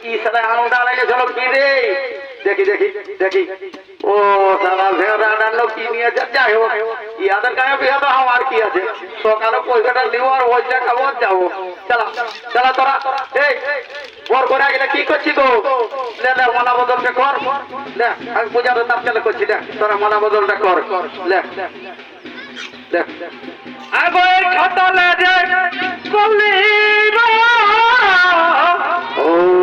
ই সালা আনন্দা লাগে চলো কি রে দেখি দেখি দেখি ও সালা ভেড়া ডান্ডো কি নিয়ে যাই হোক ইয়াদের গায়ে বিয়ে তো আমার কি আছে সকালে পয়সাটা নিব আর ওইটা খাবো আর যাবো চলা চলা তোরা এই বর করে গেলে কি করছিস তো লে লে মালা বদলটা কর লে আমি পূজার তার চলে করছি দেখ তোরা মালা বদলটা কর লে দেখ আগের খাতালে যে কলি ও